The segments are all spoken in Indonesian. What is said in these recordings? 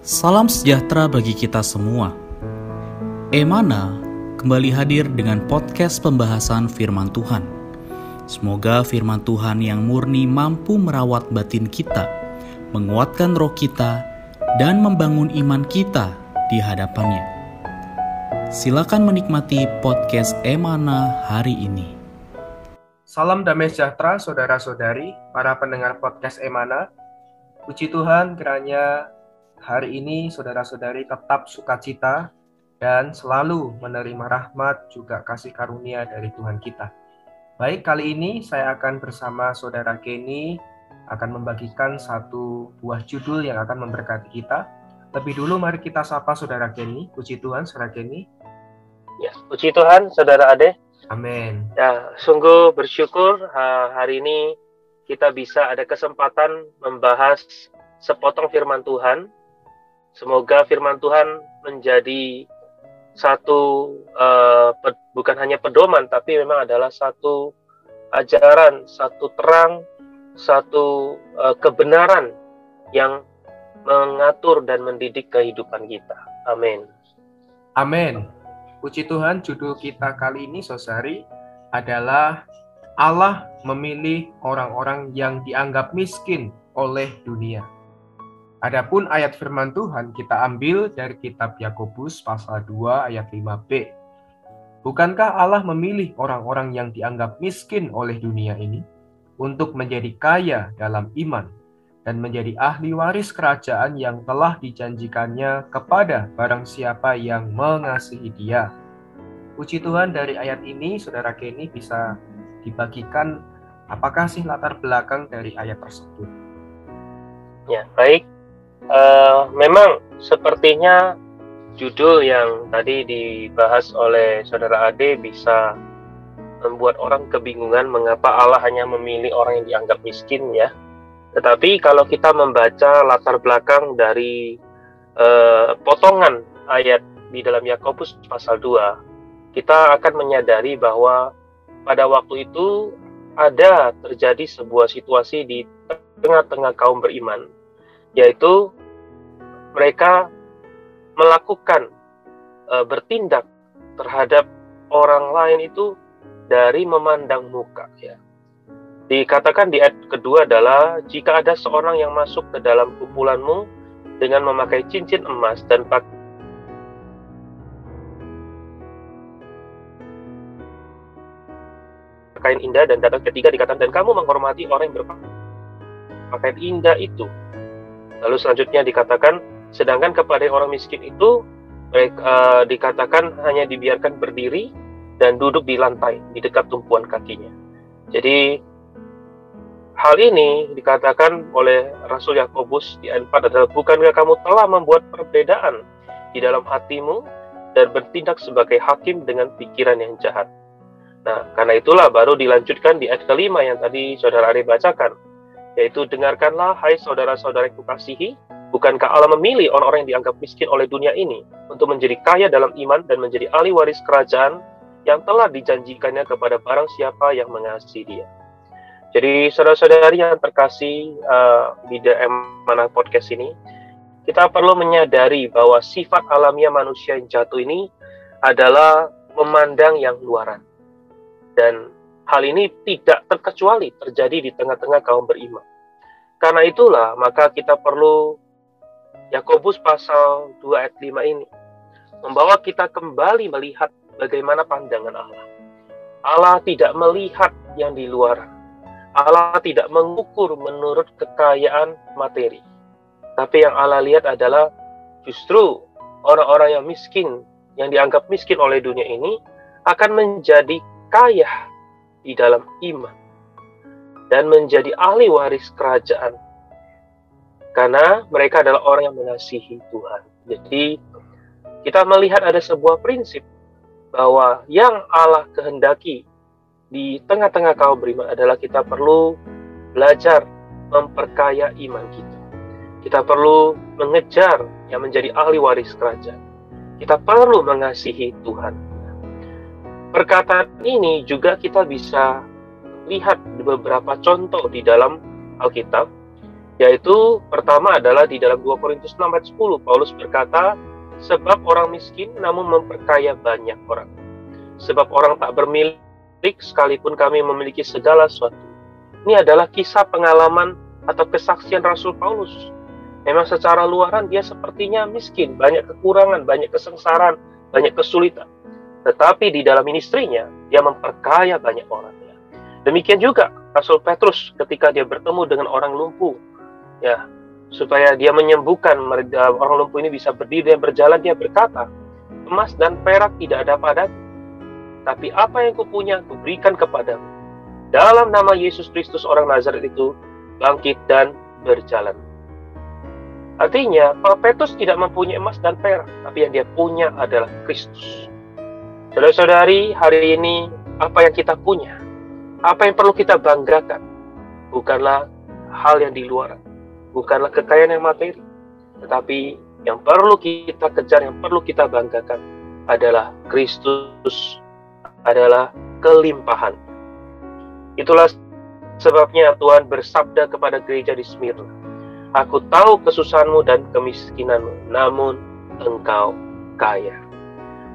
Salam sejahtera bagi kita semua. Emana kembali hadir dengan podcast pembahasan firman Tuhan. Semoga firman Tuhan yang murni mampu merawat batin kita, menguatkan roh kita, dan membangun iman kita di hadapannya. Silakan menikmati podcast Emana hari ini. Salam damai sejahtera saudara-saudari, para pendengar podcast Emana. Puji Tuhan kiranya hari ini saudara-saudari tetap sukacita dan selalu menerima rahmat juga kasih karunia dari Tuhan kita. Baik, kali ini saya akan bersama saudara Kenny akan membagikan satu buah judul yang akan memberkati kita. Lebih dulu mari kita sapa saudara Kenny. Puji Tuhan saudara Kenny. Ya, puji Tuhan saudara Ade. Amin. Ya, sungguh bersyukur hari ini kita bisa ada kesempatan membahas sepotong firman Tuhan. Semoga firman Tuhan menjadi satu bukan hanya pedoman, tapi memang adalah satu ajaran, satu terang, satu kebenaran yang mengatur dan mendidik kehidupan kita. Amin. Amin. Puji Tuhan, judul kita kali ini saudari adalah Allah memilih orang-orang yang dianggap miskin oleh dunia. Adapun ayat firman Tuhan kita ambil dari kitab Yakobus pasal 2 ayat 5b. Bukankah Allah memilih orang-orang yang dianggap miskin oleh dunia ini untuk menjadi kaya dalam iman dan menjadi ahli waris kerajaan yang telah dijanjikannya kepada barang siapa yang mengasihi Dia? Puji Tuhan, dari ayat ini saudara Kenny bisa dibagikan apakah sih latar belakang dari ayat tersebut? Ya, baik. Memang sepertinya judul yang tadi dibahas oleh saudara Ade bisa membuat orang kebingungan mengapa Allah hanya memilih orang yang dianggap miskin ya. Tetapi kalau kita membaca latar belakang dari potongan ayat di dalam Yakobus pasal 2, kita akan menyadari bahwa pada waktu itu ada terjadi sebuah situasi di tengah-tengah kaum beriman, yaitu mereka melakukan bertindak terhadap orang lain itu dari memandang muka ya. Dikatakan di ayat kedua adalah jika ada seorang yang masuk ke dalam kumpulanmu dengan memakai cincin emas dan pakaian indah, dan datang ketiga dikatakan dan kamu menghormati orang yang berpakaian indah itu. Lalu selanjutnya dikatakan, sedangkan kepada orang miskin itu mereka dikatakan hanya dibiarkan berdiri dan duduk di lantai di dekat tumpuan kakinya. Jadi hal ini dikatakan oleh Rasul Yakobus di ayat 4 adalah bukankah kamu telah membuat perbedaan di dalam hatimu dan bertindak sebagai hakim dengan pikiran yang jahat. Nah, karena itulah baru dilanjutkan di ayat kelima yang tadi saudara Ari bacakan, yaitu dengarkanlah hai saudara-saudara yang kukasihi, bukankah Allah memilih orang-orang yang dianggap miskin oleh dunia ini untuk menjadi kaya dalam iman dan menjadi ahli waris kerajaan yang telah dijanjikannya kepada barang siapa yang mengasihi Dia. Jadi saudara-saudari yang terkasih di Emana Podcast ini, kita perlu menyadari bahwa sifat alamiah manusia yang jatuh ini adalah memandang yang luaran. Dan hal ini tidak terkecuali terjadi di tengah-tengah kaum beriman. Karena itulah, maka kita perlu Yakobus pasal 2 ayat 5 ini membawa kita kembali melihat bagaimana pandangan Allah. Allah tidak melihat yang di luar. Allah tidak mengukur menurut kekayaan materi. Tapi yang Allah lihat adalah justru orang-orang yang miskin, yang dianggap miskin oleh dunia ini akan menjadi kaya di dalam iman dan menjadi ahli waris kerajaan karena mereka adalah orang yang mengasihi Tuhan. Jadi kita melihat ada sebuah prinsip bahwa yang Allah kehendaki di tengah-tengah kaum beriman adalah kita perlu belajar memperkaya iman kita. Kita perlu mengejar yang menjadi ahli waris kerajaan. Kita perlu mengasihi Tuhan. Perkataan ini juga kita bisa lihat di beberapa contoh di dalam Alkitab Yaitu pertama adalah di dalam 2 Korintus 6 ayat 10, Paulus berkata, sebab orang miskin namun memperkaya banyak orang. Sebab orang tak bermilik sekalipun kami memiliki segala sesuatu. Ini adalah kisah pengalaman atau kesaksian Rasul Paulus. Memang secara luaran dia sepertinya miskin, banyak kekurangan, banyak kesengsaraan, banyak kesulitan. Tetapi di dalam ministrinya, dia memperkaya banyak orang. Demikian juga Rasul Petrus ketika dia bertemu dengan orang lumpuh, ya, supaya dia menyembuhkan orang lumpuh ini bisa berdiri dan berjalan, dia berkata, emas dan perak tidak ada padaku, tapi apa yang kupunya kuberikan kepadamu. Dalam nama Yesus Kristus orang Nazaret itu, bangkit dan berjalan. Artinya, Petrus tidak mempunyai emas dan perak, tapi yang dia punya adalah Kristus. Saudara-saudari, hari ini apa yang kita punya, apa yang perlu kita banggakan, bukanlah hal yang di luar, bukanlah kekayaan yang materi, tetapi yang perlu kita kejar, yang perlu kita banggakan adalah Kristus, adalah kelimpahan. Itulah sebabnya Tuhan bersabda kepada gereja di Smyrna, aku tahu kesusahanmu dan kemiskinanmu, namun engkau kaya.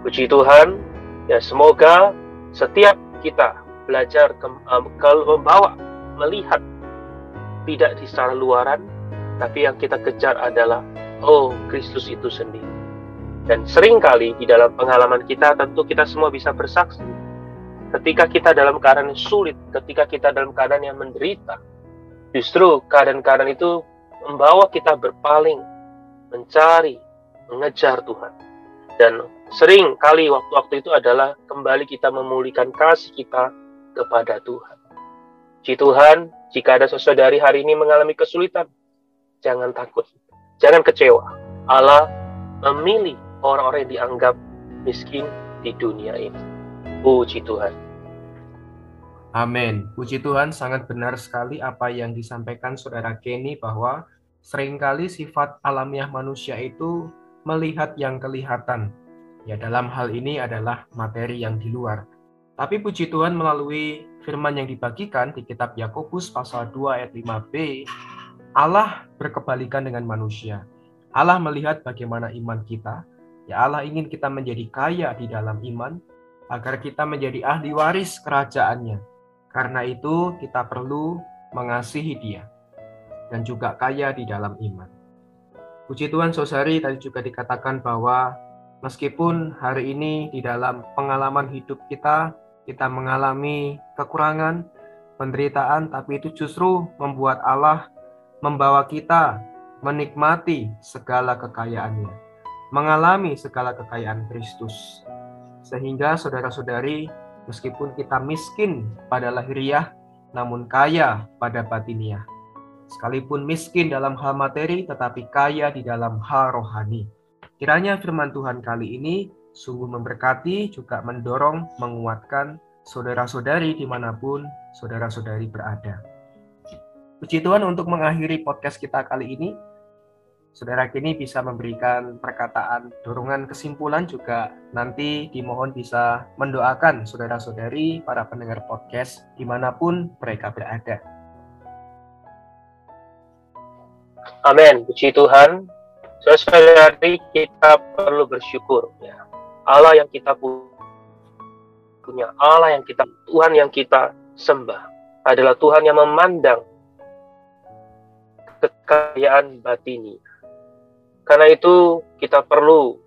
Puji Tuhan, ya semoga setiap kita belajar membawa, melihat tidak di secara luaran, tapi yang kita kejar adalah Kristus itu sendiri. Dan seringkali di dalam pengalaman kita, tentu kita semua bisa bersaksi, ketika kita dalam keadaan yang sulit, ketika kita dalam keadaan yang menderita, justru keadaan-keadaan itu membawa kita berpaling, mencari, mengejar Tuhan. Dan sering kali waktu-waktu itu adalah kembali kita memulihkan kasih kita kepada Tuhan. Puji Tuhan, jika ada saudari hari ini mengalami kesulitan, jangan takut, jangan kecewa. Allah memilih orang-orang yang dianggap miskin di dunia ini. Puji Tuhan. Amin. Puji Tuhan, sangat benar sekali apa yang disampaikan Saudara Kenny, bahwa seringkali sifat alamiah manusia itu melihat yang kelihatan. Ya, dalam hal ini adalah materi yang di luar. Tapi puji Tuhan, melalui firman yang dibagikan di kitab Yakobus pasal 2 ayat 5b, Allah berkebalikan dengan manusia. Allah melihat bagaimana iman kita. Ya, Allah ingin kita menjadi kaya di dalam iman, agar kita menjadi ahli waris kerajaannya. Karena itu kita perlu mengasihi Dia dan juga kaya di dalam iman. Puji Tuhan, saudari, tadi juga dikatakan bahwa meskipun hari ini di dalam pengalaman hidup kita mengalami kekurangan, penderitaan, tapi itu justru membuat Allah membawa kita menikmati segala kekayaannya, mengalami segala kekayaan Kristus. Sehingga saudara-saudari, meskipun kita miskin pada lahiriah, namun kaya pada batiniah. Sekalipun miskin dalam hal materi, tetapi kaya di dalam hal rohani. Kiranya firman Tuhan kali ini sungguh memberkati, juga mendorong, menguatkan saudara-saudari dimanapun saudara-saudari berada. Puji Tuhan, untuk mengakhiri podcast kita kali ini, Saudara Kenny bisa memberikan perkataan dorongan kesimpulan, juga nanti dimohon bisa mendoakan saudara-saudari para pendengar podcast dimanapun mereka berada. Amin. Puji Tuhan. Saudara-saudari, kita perlu bersyukur, ya. Allah yang kita punya, Allah yang kita, Tuhan yang kita sembah adalah Tuhan yang memandang kekayaan batini. Karena itu kita perlu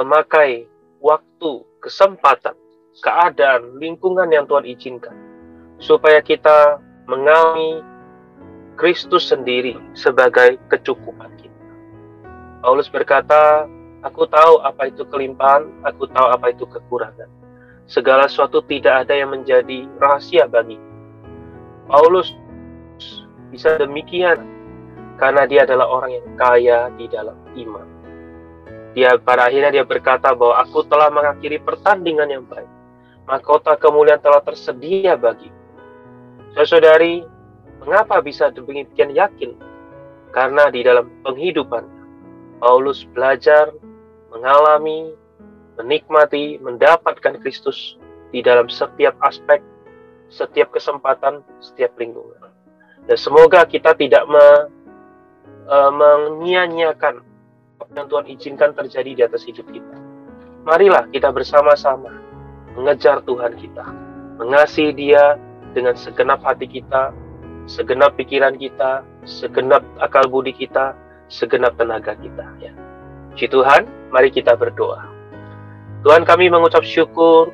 memakai waktu, kesempatan, keadaan, lingkungan yang Tuhan izinkan, supaya kita mengalami Kristus sendiri sebagai kecukupan kita. Paulus berkata, aku tahu apa itu kelimpahan, aku tahu apa itu kekurangan. Segala sesuatu tidak ada yang menjadi rahasia bagi Paulus. Bisa demikian karena dia adalah orang yang kaya di dalam iman. Dia pada akhirnya dia berkata bahwa aku telah mengakhiri pertandingan yang baik, mahkota kemuliaan telah tersedia bagi. Saudari, mengapa bisa demikian yakin? Karena di dalam penghidupan Paulus belajar, mengalami, menikmati, mendapatkan Kristus di dalam setiap aspek, setiap kesempatan, setiap lingkungan. Dan semoga kita tidak menyia-nyiakan apa yang Tuhan izinkan terjadi di atas hidup kita. Marilah kita bersama-sama mengejar Tuhan kita, mengasihi Dia dengan segenap hati kita, segenap pikiran kita, segenap akal budi kita, segenap tenaga kita. Ya. Puji Tuhan, mari kita berdoa. Tuhan, kami mengucap syukur,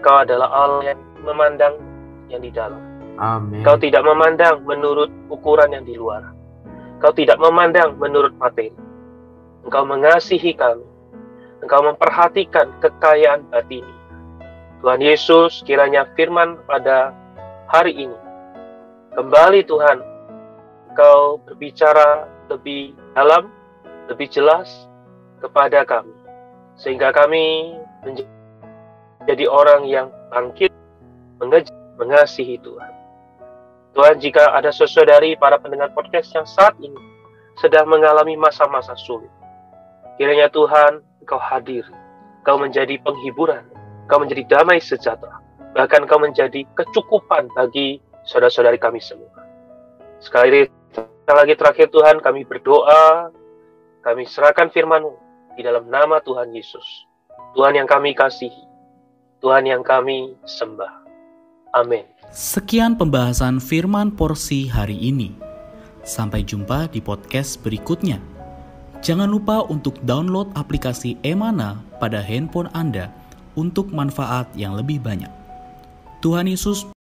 Kau adalah Allah yang memandang yang di dalam. Amin. Kau tidak memandang menurut ukuran yang di luar. Kau tidak memandang menurut materi. Engkau mengasihi kami. Engkau memperhatikan kekayaan batin. Tuhan Yesus, kiranya firman pada hari ini, kembali Tuhan, Engkau berbicara lebih dalam, lebih jelas kepada kami. Sehingga kami menjadi orang yang bangkit, mengasihi Tuhan. Tuhan, jika ada saudari para pendengar podcast yang saat ini sedang mengalami masa-masa sulit, kiranya Tuhan, Engkau hadir, Engkau menjadi penghiburan, Engkau menjadi damai sejahtera, bahkan Engkau menjadi kecukupan bagi saudara-saudari kami semua. Sekali lagi terakhir Tuhan, kami berdoa, kami serahkan firman-Mu di dalam nama Tuhan Yesus, Tuhan yang kami kasihi, Tuhan yang kami sembah. Amin. Sekian pembahasan firman porsi hari ini. Sampai jumpa di podcast berikutnya. Jangan lupa untuk download aplikasi Emana pada handphone Anda untuk manfaat yang lebih banyak. Tuhan Yesus